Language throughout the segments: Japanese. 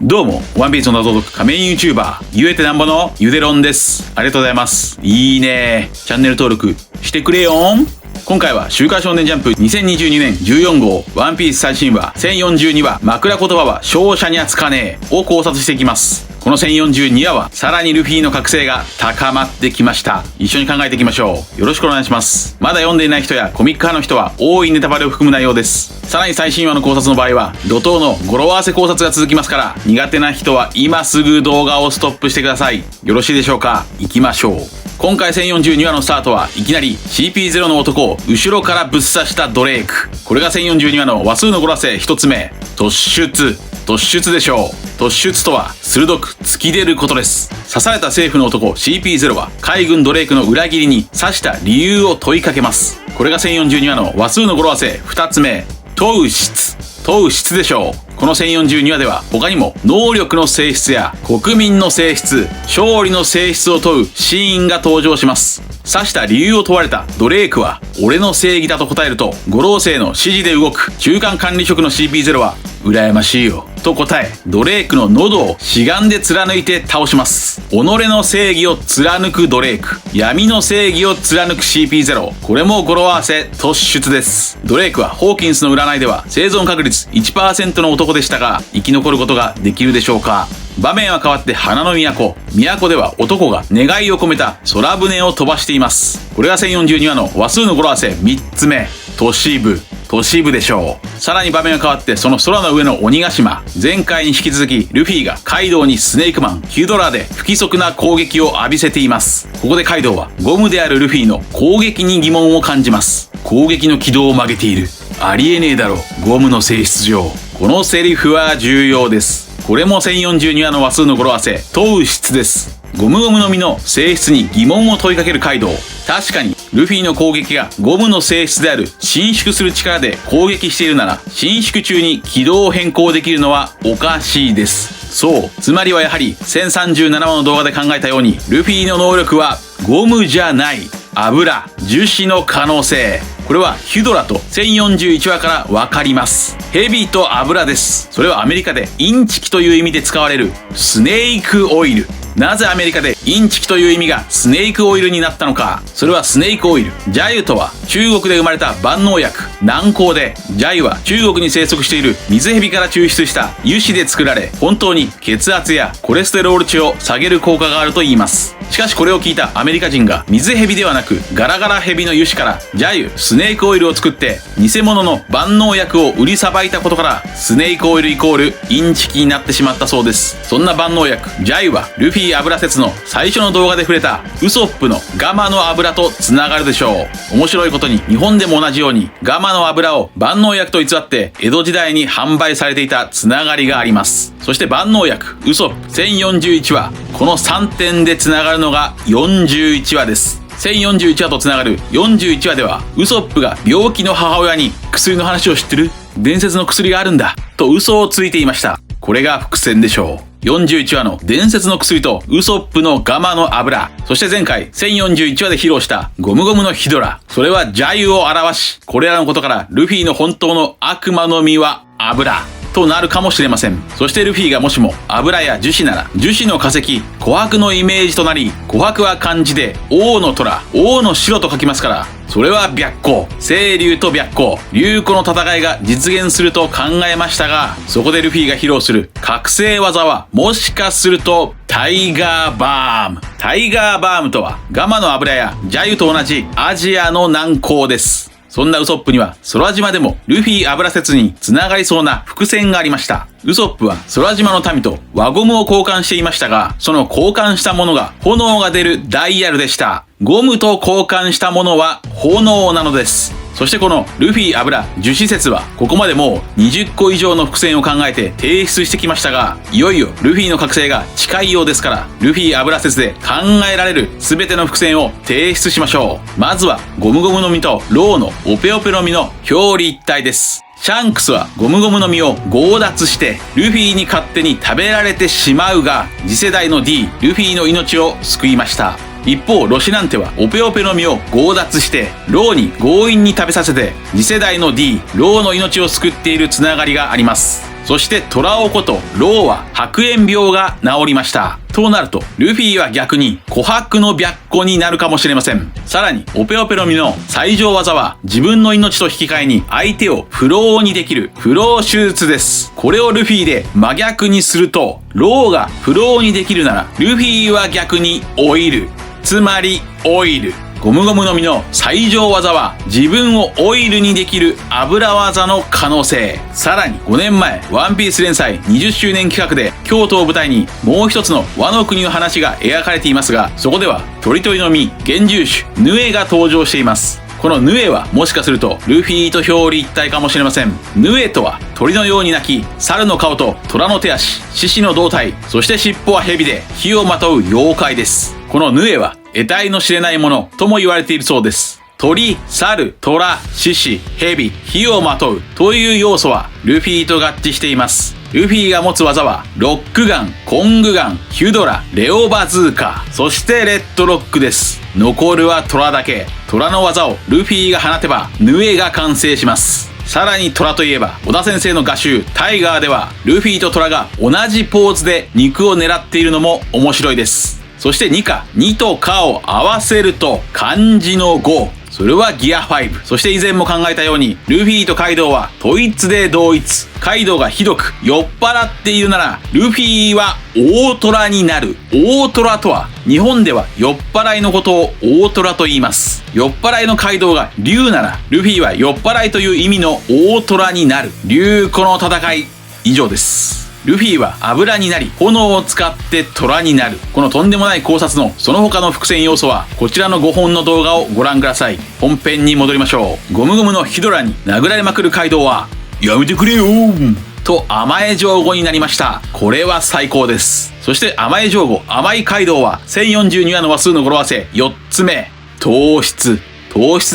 どうも、ワンピースの謎解く仮面 YouTuber、ゆえてなんぼのゆでろんです。ありがとうございます。いいね。チャンネル登録してくれよん。今回は週刊少年ジャンプ2022年14号ワンピース最新話1042話枕言葉は勝者にはつかねえを考察していきます。この1042話はさらにルフィの覚醒が高まってきました。一緒に考えていきましょう。よろしくお願いします。まだ読んでいない人やコミック派の人は多いネタバレを含む内容です。さらに最新話の考察の場合は怒涛の語呂合わせ考察が続きますから、苦手な人は今すぐ動画をストップしてください。よろしいでしょうか。行きましょう。今回1042話のスタートはいきなり CP0 の男を後ろからぶっ刺したドレイク。これが1042話の話数の語呂合わせ一つ目、突出。突出でしょう。突出とは鋭く突き出ることです。刺された政府の男 CP0 は海軍ドレイクの裏切りに刺した理由を問いかけます。これが1042話の話数の語呂合わせ二つ目、突出。突出でしょう。この1042話では他にも能力の性質や国民の性質、勝利の性質を問うシーンが登場します。刺した理由を問われたドレイクは俺の正義だと答えると、五老星の指示で動く中間管理職の CP0 は羨ましいよと答え、ドレイクの喉をしがんで貫いて倒します。己の正義を貫くドレイク、闇の正義を貫く CP0、これも語呂合わせ突出です。ドレイクはホーキンスの占いでは生存確率 1% の男でしたが、生き残ることができるでしょうか。場面は変わって花の都。都では男が願いを込めた空船を飛ばしています。これが1042話の話数の語呂合わせ3つ目、都市部。都市部でしょう。さらに場面が変わってその空の上の鬼ヶ島。前回に引き続きルフィがカイドウにスネークマン、ヒドラで不規則な攻撃を浴びせています。ここでカイドウはゴムであるルフィの攻撃に疑問を感じます。攻撃の軌道を曲げている。ありえねえだろ、ゴムの性質上。このセリフは重要です。これも1042話の話数の語呂合わせ突出です。ゴムゴムの実の性質に疑問を問いかけるカイドウ。確かにルフィの攻撃がゴムの性質である伸縮する力で攻撃しているなら、伸縮中に軌道を変更できるのはおかしいです。そう、つまりはやはり1037話の動画で考えたように、ルフィの能力はゴムじゃない、油、樹脂の可能性。これはヒドラと1041話からわかります。ヘビと油です。それはアメリカでインチキという意味で使われるスネークオイル。なぜアメリカでインチキという意味がスネークオイルになったのか。それはスネークオイル。ジャユとは中国で生まれた万能薬、軟膏で、ジャユは中国に生息している水蛇から抽出した油脂で作られ、本当に血圧やコレステロール値を下げる効果があるといいます。しかしこれを聞いたアメリカ人が水蛇ではなくガラガラ蛇の油脂からジャユ、スネークオイルを作って偽物の万能薬を売りさばいたことから、スネークオイルイコールインチキになってしまったそうです。そんな万能薬ジャユはルフィ油説の最初の動画で触れたウソップのガマの油とつながるでしょう。面白いことに日本でも同じようにガマの油を万能薬と偽って江戸時代に販売されていたつながりがあります。そして万能薬、ウソップ1041話、この3点でつながるのが41話です。1041話とつながる41話では、ウソップが病気の母親に薬の話を知ってる？伝説の薬があるんだと嘘をついていました。これが伏線でしょう。41話の伝説の薬とウソップのガマの油、そして前回1041話で披露したゴムゴムのヒドラ、それはジャユを表し、これらのことからルフィの本当の悪魔の実は油となるかもしれません。そしてルフィがもしも油や樹脂なら、樹脂の化石、琥珀のイメージとなり、琥珀は漢字で王の虎、王の白と書きますから、それは白虎、青龍と白虎、龍虎の戦いが実現すると考えましたが、そこでルフィが披露する覚醒技はもしかするとタイガーバーム。タイガーバームとはガマの油やジャユと同じアジアの軟膏です。そんなウソップには空島でもルフィ油説につながりそうな伏線がありました。ウソップは空島の民と輪ゴムを交換していましたが、その交換したものが炎が出るダイヤルでした。ゴムと交換したものは炎なのです。そしてこのルフィ油樹脂説はここまでもう20個以上の伏線を考えて提出してきましたが、いよいよルフィの覚醒が近いようですから、ルフィ油説で考えられる全ての伏線を提出しましょう。まずはゴムゴムの実とローのオペオペの実の表裏一体です。シャンクスはゴムゴムの実を強奪してルフィに勝手に食べられてしまうが、次世代の D ルフィの命を救いました。一方ロシナンテはオペオペの実を強奪してローに強引に食べさせて次世代の D ローの命を救っているつながりがあります。そして虎尾ことローは白炎病が治りました。となると、ルフィは逆に琥珀の白虎になるかもしれません。さらに、オペオペの実の最上技は自分の命と引き換えに相手を不老にできる不老手術です。これをルフィで真逆にすると、ローが不老にできるなら、ルフィは逆にオイル。つまり、オイル。ゴムゴムの実の最上技は自分をオイルにできる油技の可能性。さらに5年前ワンピース連載20周年企画で京都を舞台にもう一つのワノ国の話が描かれていますが、そこではトリトリの実原獣種ヌエが登場しています。このヌエはもしかするとルフィと表裏一体かもしれません。ヌエとは鳥のように鳴き、猿の顔と虎の手足、獅子の胴体、そして尻尾は蛇で火をまとう妖怪です。このヌエは得体の知れないものとも言われているそうです。鳥、猿、虎、獅子、蛇、火をまとうという要素はルフィと合致しています。ルフィが持つ技はロックガン、コングガン、ヒュドラ、レオバズーカ、そしてレッドロックです。残るは虎だけ。虎の技をルフィが放てばヌエが完成します。さらに虎といえば小田先生の画集タイガーではルフィと虎が同じポーズで肉を狙っているのも面白いです。そして2とかを合わせると漢字の5。それはギア5。そして以前も考えたようにルフィとカイドウは統一で同一。カイドウがひどく酔っ払っているならルフィは大虎になる。大虎とは日本では酔っ払いのことを大虎と言います。酔っ払いのカイドウが竜ならルフィは酔っ払いという意味の大虎になる。竜子の戦い以上です。ルフィは油になり炎を使って虎になる。このとんでもない考察のその他の伏線要素はこちらの5本の動画をご覧ください。本編に戻りましょう。ゴムゴムのヒドラに殴られまくるカイドウはやめてくれよと甘え上語になりました。これは最高です。そして甘え上語甘いカイドウは1042話の話数の語呂合わせ4つ目、糖質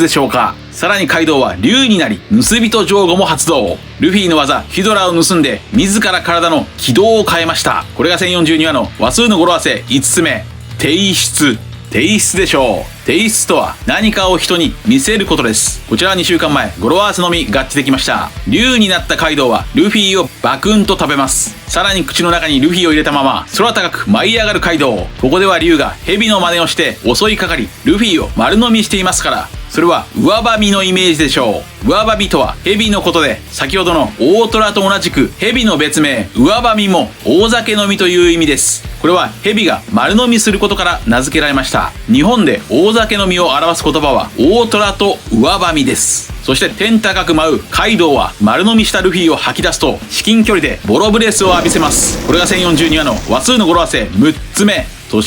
でしょうか。さらにカイドウは竜になり盗人上語も発動。ルフィの技ヒドラを盗んで自ら体の軌道を変えました。これが1042話の話数の語呂合わせ5つ目、提出でしょう。提出とは何かを人に見せることです。こちらは2週間前語呂合わせのみ合致できました。竜になったカイドウはルフィをバクンと食べます。さらに口の中にルフィを入れたまま空高く舞い上がるカイドウ。ここでは竜が蛇の真似をして襲いかかりルフィを丸飲みしていますから、それは上ばみのイメージでしょう。上ばみとは蛇のことで、先ほどの大虎と同じく蛇の別名上ばみも大酒飲みという意味です。これは蛇が丸飲みすることから名付けられました。日本で大酒飲みを表す言葉は大虎と上ばみです。そして天高く舞うカイドウは丸飲みしたルフィを吐き出すと至近距離でボロブレスを浴びせます。これが1042話の話数の語呂合わせ6つ目、突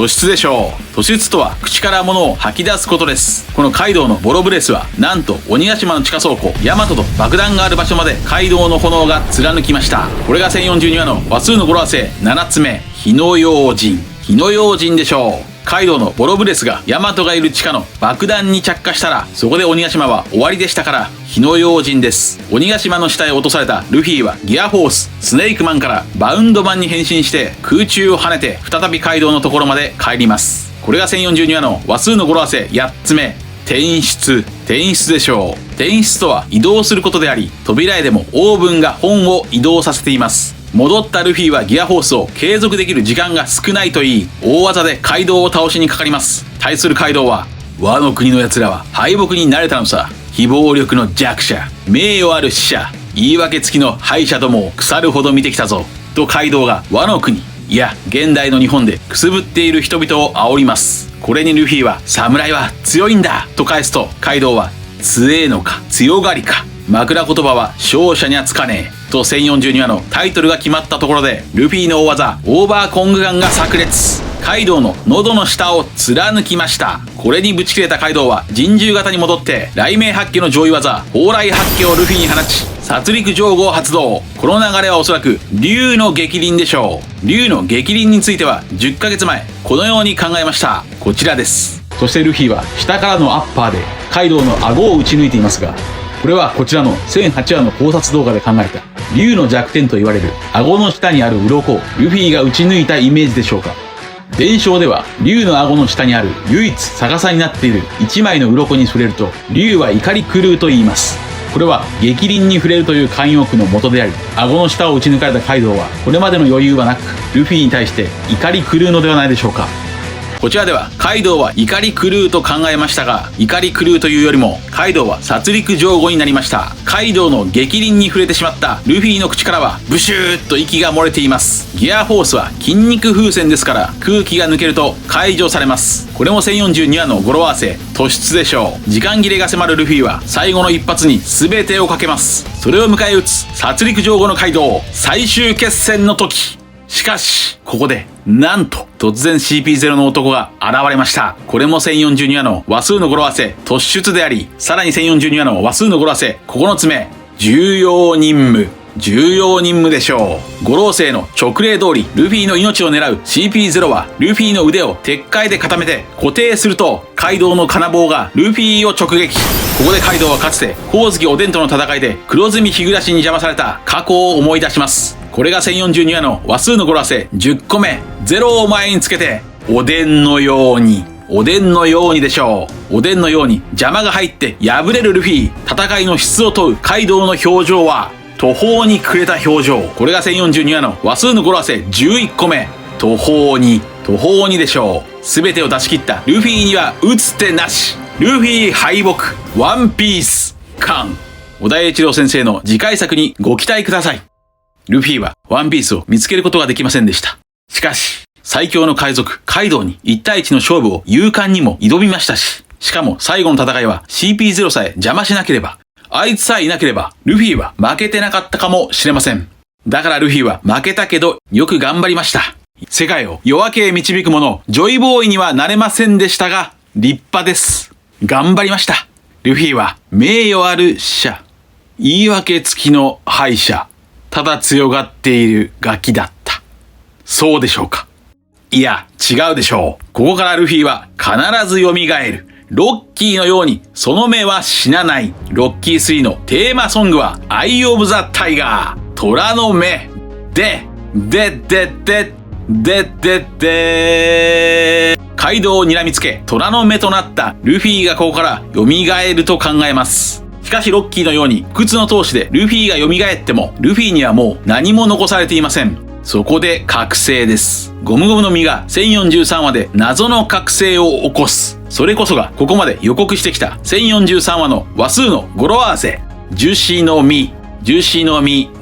出でしょう。突出とは口から物を吐き出すことです。このカイドウのボロブレスはなんと鬼ヶ島の地下倉庫ヤマトと爆弾がある場所までカイドウの炎が貫きました。これが1042話の話数の語呂合わせ7つ目、火の用心でしょう。カイドウのボロブレスがヤマトがいる地下の爆弾に着火したらそこで鬼ヶ島は終わりでしたから火の用心です。鬼ヶ島の下へ落とされたルフィはギアフォーススネークマンからバウンドマンに変身して空中を跳ねて再びカイドウのところまで帰ります。これが1042話の話数の語呂合わせ8つ目、転出でしょう。転出とは移動することであり、扉絵でもオーブンが本を移動させています。戻ったルフィはギアフォースを継続できる時間が少ないと言い、大技でカイドウを倒しにかかります。対するカイドウは、ワノ国の奴らは敗北に慣れたのさ。非暴力の弱者、名誉ある死者、言い訳付きの敗者どもを腐るほど見てきたぞ。とカイドウがワノ国、いや現代の日本でくすぶっている人々を煽ります。これにルフィは、侍は強いんだと返すと、カイドウは、強えのか強がりか、枕言葉は勝者にはつかねえと1042話のタイトルが決まったところで、ルフィの大技オーバーコングガンが炸裂。カイドウの喉の下を貫きました。これにぶち切れたカイドウは人獣型に戻って雷鳴八卦の上位技蓬莱八卦をルフィに放ち殺戮上語を発動。この流れはおそらく竜の逆鱗でしょう。竜の逆鱗については10ヶ月前このように考えました。こちらです。そしてルフィは下からのアッパーでカイドウの顎を打ち抜いていますが、これはこちらの1008話の考察動画で考えた竜の弱点と言われる顎の下にある鱗をルフィが打ち抜いたイメージでしょうか。伝承では竜の顎の下にある唯一逆さになっている一枚の鱗に触れると竜は怒り狂うと言います。これは激鱗に触れるという慣用句の元であり、顎の下を打ち抜かれたカイドウはこれまでの余裕はなく、ルフィに対して怒り狂うのではないでしょうか。こちらではカイドウは怒り狂うと考えましたが、怒り狂うというよりもカイドウは殺戮上後になりました。カイドウの激鱗に触れてしまったルフィの口からはブシューッと息が漏れています。ギアフォースは筋肉風船ですから、空気が抜けると解除されます。これも1042話の語呂合わせ突出でしょう。時間切れが迫るルフィは最後の一発に全てをかけます。それを迎え撃つ殺戮上後のカイドウ、最終決戦の時。しかしここでなんと突然 CP0 の男が現れました。これも1042話の話数の語呂合わせ突出であり、さらに1042話の話数の語呂合わせ9つ目、重要任務でしょう。五老星の直令通りルフィの命を狙う CP0 はルフィの腕を鉄塊で固めて固定すると、カイドウの金棒がルフィを直撃。ここでカイドウはかつて光月おでんとの戦いで黒ずみ日暮に邪魔された過去を思い出します。これが1042話の話数の語呂合わせ10個目、0を前につけておでんのようにでしょう。おでんのように邪魔が入って破れるルフィ。戦いの質を問うカイドウの表情は途方に暮れた表情。これが1042話の話数の語呂合わせ11個目、途方にでしょう。全てを出し切ったルフィには打つ手なし。ルフィ敗北、ワンピース完。小田栄一郎先生の次回作にご期待ください。ルフィはワンピースを見つけることができませんでした。しかし最強の海賊カイドウに1対1の勝負を勇敢にも挑みましたし、しかも最後の戦いは CP0 さえ邪魔しなければ、あいつさえいなければルフィは負けてなかったかもしれません。だからルフィは負けたけどよく頑張りました。世界を夜明けへ導く者、ジョイボーイにはなれませんでしたが立派です。頑張りました。ルフィは名誉ある死者、言い訳付きの敗者、ただ強がっているガキだった。そうでしょうか。いや違うでしょう。ここからルフィは必ず蘇る。ロッキーのようにその目は死なない。ロッキー3のテーマソングはアイオブザタイガー、虎の目でカイドウを睨みつけ虎の目となったルフィがここから蘇ると考えます。しかしロッキーのように不屈の闘志でルフィが蘇ってもルフィにはもう何も残されていません。そこで覚醒です。ゴムゴムの実が1043話で謎の覚醒を起こす。それこそがここまで予告してきた1043話の話数の語呂合わせ樹脂の実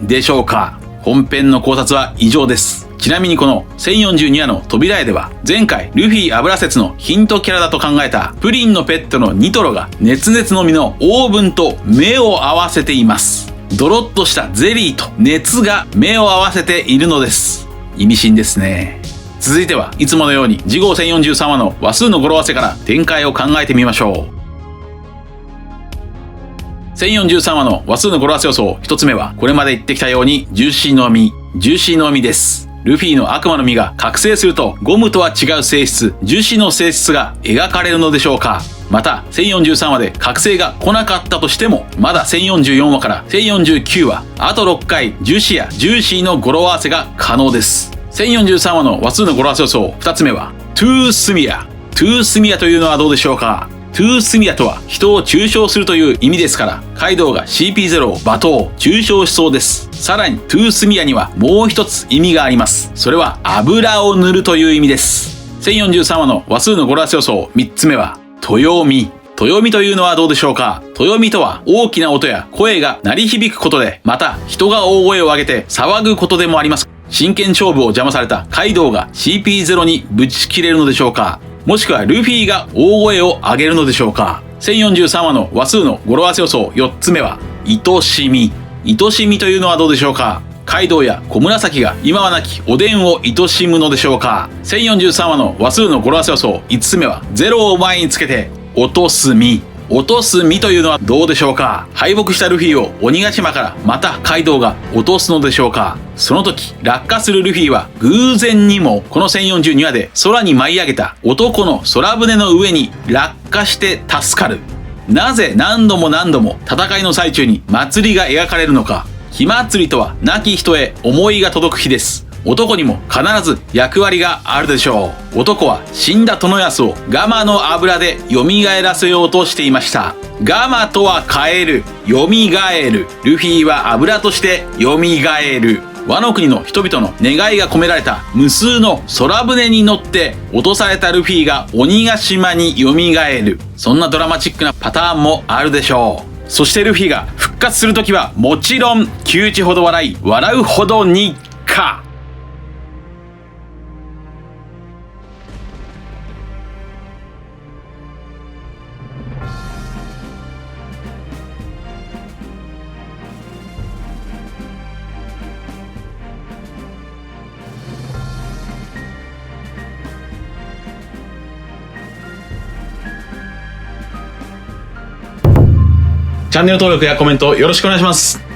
でしょうか。本編の考察は以上です。ちなみにこの1042話の扉絵では前回ルフィ油説のヒントキャラだと考えたプリンのペットのニトロが熱々の実のオーブンと目を合わせています。ドロッとしたゼリーと熱が目を合わせているのです。意味深ですね。続いてはいつものように次号1043話の話数の語呂合わせから展開を考えてみましょう。1043話の話数の語呂合わせ予想一つ目はこれまで言ってきたようにジューシーの実です。ルフィの悪魔の実が覚醒するとゴムとは違う性質、樹脂の性質が描かれるのでしょうか。また1043話で覚醒が来なかったとしてもまだ1044話から1049話あと6回樹脂やジューシーの語呂合わせが可能です。1043話の話数の語呂合わせ予想2つ目はトゥースミアというのはどうでしょうか。トゥースミアとは人を中傷するという意味ですから、カイドウが CP0 を罵倒中傷しそうです。さらにトゥースミアにはもう一つ意味があります。それは油を塗るという意味です。1043話の話数の語呂合わせ予想3つ目は豊みというのはどうでしょうか。豊みとは大きな音や声が鳴り響くことで、また人が大声を上げて騒ぐことでもあります。真剣勝負を邪魔されたカイドウが CP0 にぶち切れるのでしょうか。もしくはルフィが大声を上げるのでしょうか。1043話の話数の語呂合わせ予想4つ目は愛しみというのはどうでしょうか。カイドウや小紫が今はなきおでんを愛しむのでしょうか。1043話の話数の語呂合わせ予想5つ目は0を前につけて落とす実というのはどうでしょうか。敗北したルフィを鬼ヶ島からまたカイドウが落とすのでしょうか。その時落下するルフィは偶然にもこの1042話で空に舞い上げた男の空船の上に落下して助かる。なぜ何度も戦いの最中に祭りが描かれるのか。火祭りとは亡き人へ思いが届く日です。男にも必ず役割があるでしょう。男は死んだ殿安をガマの油で蘇らせようとしていました。ガマとは変える、蘇る。ルフィは油として蘇る。ワノ国の人々の願いが込められた無数の空船に乗って落とされたルフィが鬼ヶ島に蘇る。そんなドラマチックなパターンもあるでしょう。そしてルフィが復活するときはもちろん窮地ほど笑い、笑うほど日課。チャンネル登録やコメントよろしくお願いします。